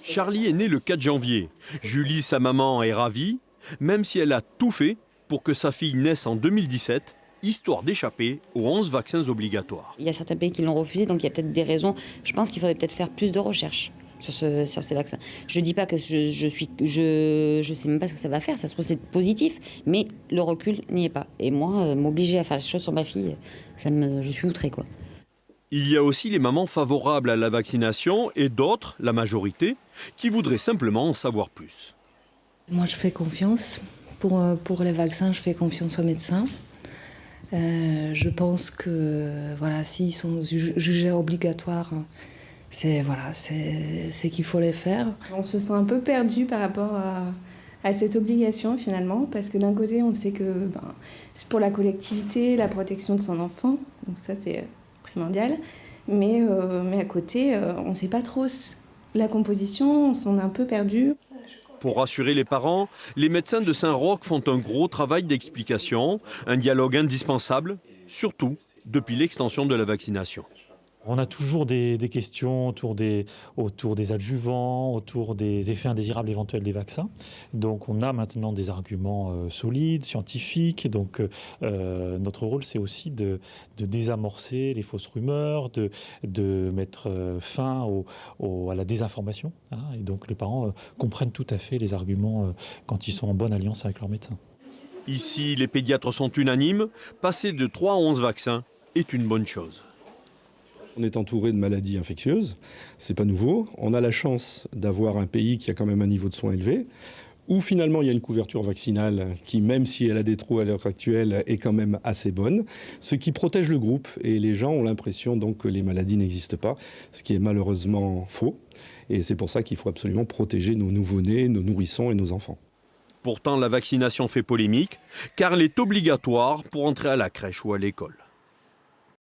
Charlie est né le 4 janvier. Julie, sa maman, est ravie, même si elle a tout fait pour que sa fille naisse en 2017, histoire d'échapper aux 11 vaccins obligatoires. Il y a certains pays qui l'ont refusé, donc il y a peut-être des raisons. Je pense qu'il faudrait peut-être faire plus de recherches sur ces vaccins. Je ne dis pas que je sais même pas ce que ça va faire, ça se trouve c'est positif, mais le recul n'y est pas. Et moi, m'obliger à faire les choses sur ma fille, je suis outrée, quoi. Il y a aussi les mamans favorables à la vaccination et d'autres, la majorité, qui voudraient simplement en savoir plus. Moi, je fais confiance. Pour les vaccins, je fais confiance aux médecins. Je pense que voilà, s'ils sont jugés obligatoires, c'est qu'il faut les faire. On se sent un peu perdu par rapport à cette obligation finalement, parce que d'un côté, on sait que c'est pour la collectivité, la protection de son enfant, donc ça c'est primordial, mais à côté, on ne sait pas trop la composition, on s'en est un peu perdu. Pour rassurer les parents, les médecins de Saint-Roch font un gros travail d'explication, un dialogue indispensable, surtout depuis l'extension de la vaccination. On a toujours des questions autour des adjuvants, autour des effets indésirables éventuels des vaccins. Donc on a maintenant des arguments solides, scientifiques. Donc notre rôle, c'est aussi de désamorcer les fausses rumeurs, de mettre fin à la désinformation. Et donc les parents comprennent tout à fait les arguments quand ils sont en bonne alliance avec leur médecin. Ici, les pédiatres sont unanimes. Passer de 3 à 11 vaccins est une bonne chose. On est entouré de maladies infectieuses, c'est pas nouveau. On a la chance d'avoir un pays qui a quand même un niveau de soins élevé, où finalement il y a une couverture vaccinale qui, même si elle a des trous à l'heure actuelle, est quand même assez bonne, ce qui protège le groupe. Et les gens ont l'impression donc que les maladies n'existent pas, ce qui est malheureusement faux. Et c'est pour ça qu'il faut absolument protéger nos nouveau-nés, nos nourrissons et nos enfants. Pourtant, la vaccination fait polémique, car elle est obligatoire pour entrer à la crèche ou à l'école.